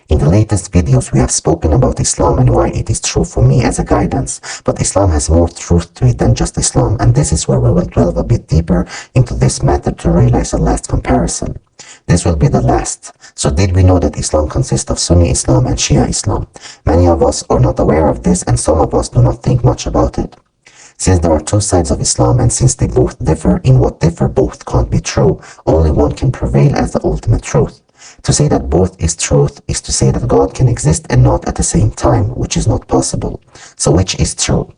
In the latest videos, we have spoken about Islam and why it is true for me as a guidance, but Islam has more truth to it than just Islam, and this is where we will delve a bit deeper into this matter to realize a last comparison. This will be the last. So did we know that Islam consists of Sunni Islam and Shia Islam? Many of us are not aware of this, and some of us do not think much about it. Since there are two sides of Islam, and since they both differ, in what differ both can't be true, only one can prevail as the ultimate truth. To say that both is truth is to say that God can exist and not at the same time, which is not possible. So which is true?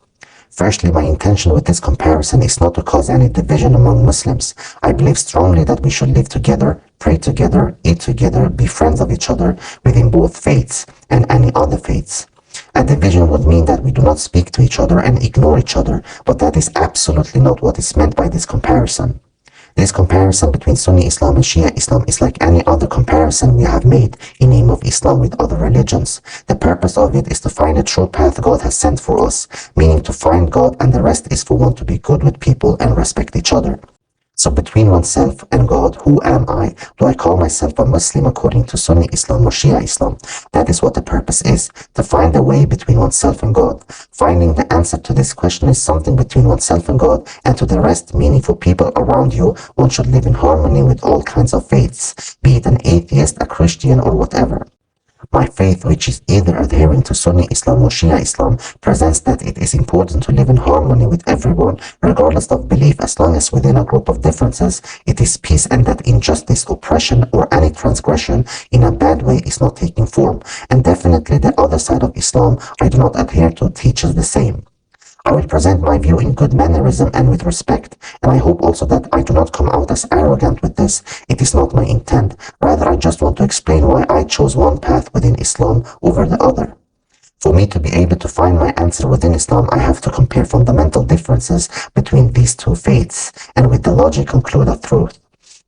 Firstly, my intention with this comparison is not to cause any division among Muslims. I believe strongly that we should live together, pray together, eat together, be friends of each other within both faiths and any other faiths. A division would mean that we do not speak to each other and ignore each other, but that is absolutely not what is meant by this comparison. This comparison between Sunni Islam and Shia Islam is like any other comparison we have made in name of Islam with other religions. The purpose of it is to find a true path God has sent for us, meaning to find God, and the rest is for one to be good with people and respect each other. So between oneself and God, who am I? Do I call myself a Muslim according to Sunni Islam or Shia Islam? That is what the purpose is, to find a way between oneself and God. Finding the answer to this question is something between oneself and God, and to the rest, meaning for people around you, one should live in harmony with all kinds of faiths, be it an atheist, a Christian, or whatever. My faith, which is either adhering to Sunni Islam or Shia Islam, presents that it is important to live in harmony with everyone, regardless of belief, as long as within a group of differences it is peace, and that injustice, oppression, or any transgression in a bad way is not taking form. And definitely the other side of Islam I do not adhere to teaches the same. I will present my view in good mannerism and with respect, and I hope also that I do not come out as arrogant with this. It is not my intent. Rather, I just want to explain why I chose one path within Islam over the other. For me to be able to find my answer within Islam, I have to compare fundamental differences between these two faiths, and with the logic conclude a truth.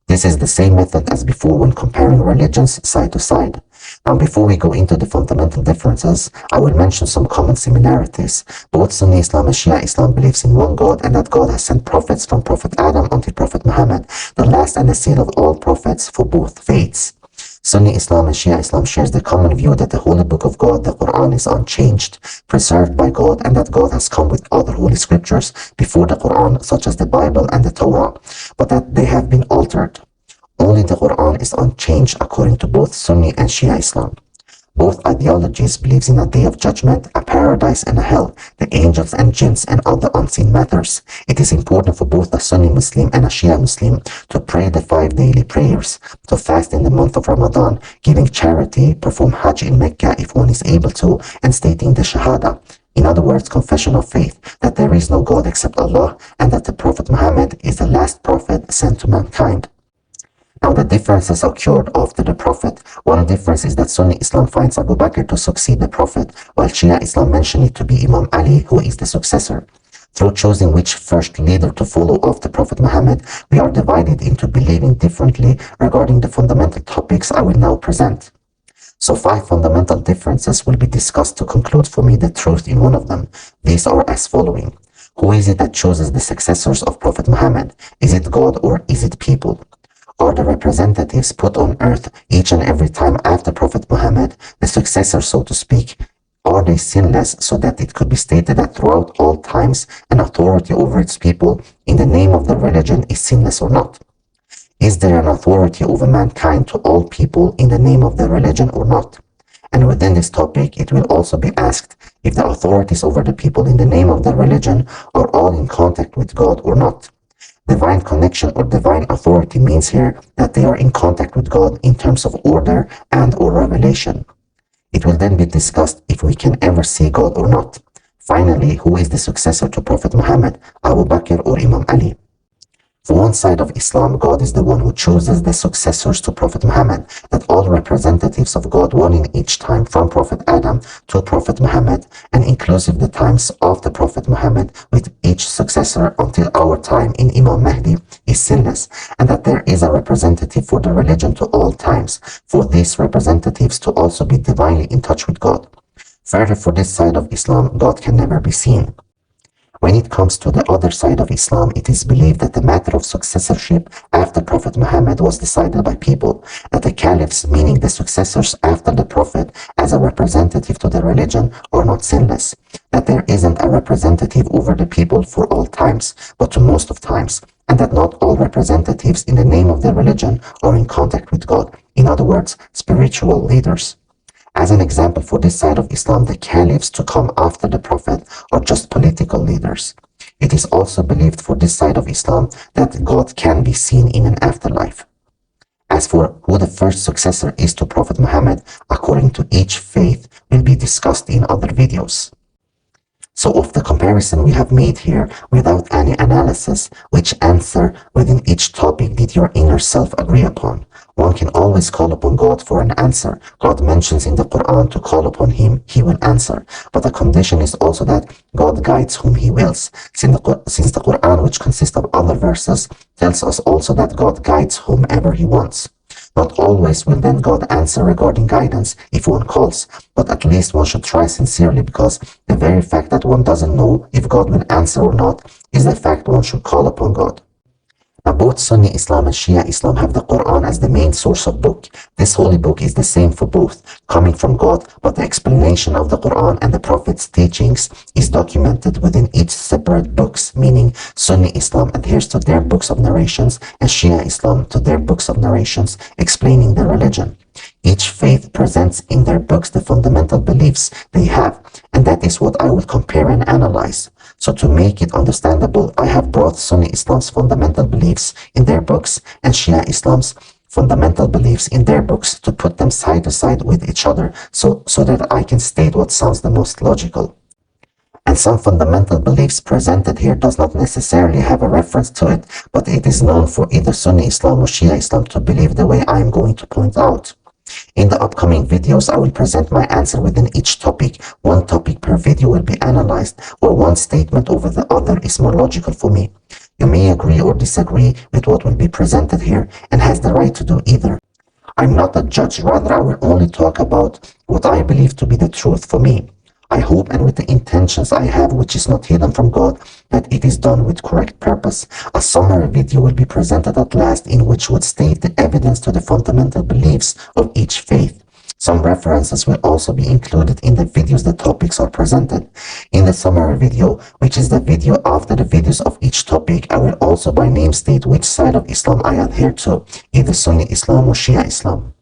This is the same method as before when comparing religions side to side. Now, before we go into the fundamental differences, I will mention some common similarities. Both Sunni Islam and Shia Islam believes in one God, and that God has sent prophets from Prophet Adam until Prophet Muhammad, the last and the seal of all prophets for both faiths. Sunni Islam and Shia Islam shares the common view that the Holy Book of God, the Quran, is unchanged, preserved by God, and that God has come with other holy scriptures before the Quran, such as the Bible and the Torah, but that they have been altered. Only the Quran is unchanged according to both Sunni and Shia Islam. Both ideologies believes in a day of judgment, a paradise and a hell, the angels and jinns and other unseen matters. It is important for both a Sunni Muslim and a Shia Muslim to pray the 5 daily prayers, to fast in the month of Ramadan, giving charity, perform Hajj in Mecca if one is able to, and stating the Shahada. In other words, confession of faith, that there is no God except Allah, and that the Prophet Muhammad is the last prophet sent to mankind. Now, the differences occurred after the Prophet. One difference is that Sunni Islam finds Abu Bakr to succeed the Prophet, while Shia Islam mention it to be Imam Ali, who is the successor. Through choosing which first leader to follow after Prophet Muhammad, we are divided into believing differently regarding the fundamental topics I will now present. So 5 fundamental differences will be discussed to conclude for me the truth in one of them. These are as following. Who is it that chooses the successors of Prophet Muhammad? Is it God or is it people? Are the representatives put on earth each and every time after Prophet Muhammad, the successor so to speak, are they sinless so that it could be stated that throughout all times an authority over its people in the name of the religion is sinless or not? Is there an authority over mankind to all people in the name of the religion or not? And within this topic, it will also be asked if the authorities over the people in the name of the religion are all in contact with God or not. Divine connection or divine authority means here that they are in contact with God in terms of order and or revelation. It will then be discussed if we can ever see God or not. Finally, who is the successor to Prophet Muhammad, Abu Bakr or Imam Ali? For one side of Islam, God is the one who chooses the successors to Prophet Muhammad, that all representatives of God, one in each time from Prophet Adam to Prophet Muhammad, and inclusive the times of the Prophet Muhammad with each successor until our time in Imam Mahdi, is sinless, and that there is a representative for the religion to all times, for these representatives to also be divinely in touch with God. Further, for this side of Islam, God can never be seen. When it comes to the other side of Islam, it is believed that the matter of successorship after Prophet Muhammad was decided by people, that the caliphs, meaning the successors after the Prophet as a representative to the religion, are not sinless, that there isn't a representative over the people for all times, but to most of times, and that not all representatives in the name of the religion are in contact with God, in other words, spiritual leaders. As an example for this side of Islam, the caliphs to come after the Prophet are just political leaders. It is also believed for this side of Islam that God can be seen in an afterlife. As for who the first successor is to Prophet Muhammad, according to each faith, will be discussed in other videos. So of the comparison we have made here, without any analysis, which answer within each topic did your inner self agree upon? One can always call upon God for an answer. God mentions in the Quran to call upon Him, He will answer. But the condition is also that God guides whom He wills. Since the Quran, which consists of other verses, tells us also that God guides whomever He wants. Not always will then God answer regarding guidance if one calls, but at least one should try sincerely, because the very fact that one doesn't know if God will answer or not is the fact one should call upon God. Now, both Sunni Islam and Shia Islam have the Quran as the main source of book. This holy book is the same for both, coming from God, but the explanation of the Quran and the Prophet's teachings is documented within each separate books, meaning Sunni Islam adheres to their books of narrations and Shia Islam to their books of narrations explaining the religion. Each faith presents in their books the fundamental beliefs they have, and that is what I will compare and analyze. So to make it understandable, I have brought Sunni Islam's fundamental beliefs in their books and Shia Islam's fundamental beliefs in their books to put them side to side with each other so that I can state what sounds the most logical. And some fundamental beliefs presented here does not necessarily have a reference to it, but it is known for either Sunni Islam or Shia Islam to believe the way I am going to point out. In the upcoming videos, I will present my answer within each topic. One topic per video will be analyzed, or one statement over the other is more logical for me. You may agree or disagree with what will be presented here, and has the right to do either. I'm not a judge, rather I will only talk about what I believe to be the truth for me. I hope, and with the intentions I have, which is not hidden from God, that it is done with correct purpose. A summary video will be presented at last, in which would state the evidence to the fundamental beliefs of each faith. Some references will also be included in the videos the topics are presented. In the summary video, which is the video after the videos of each topic, I will also by name state which side of Islam I adhere to, either Sunni Islam or Shia Islam.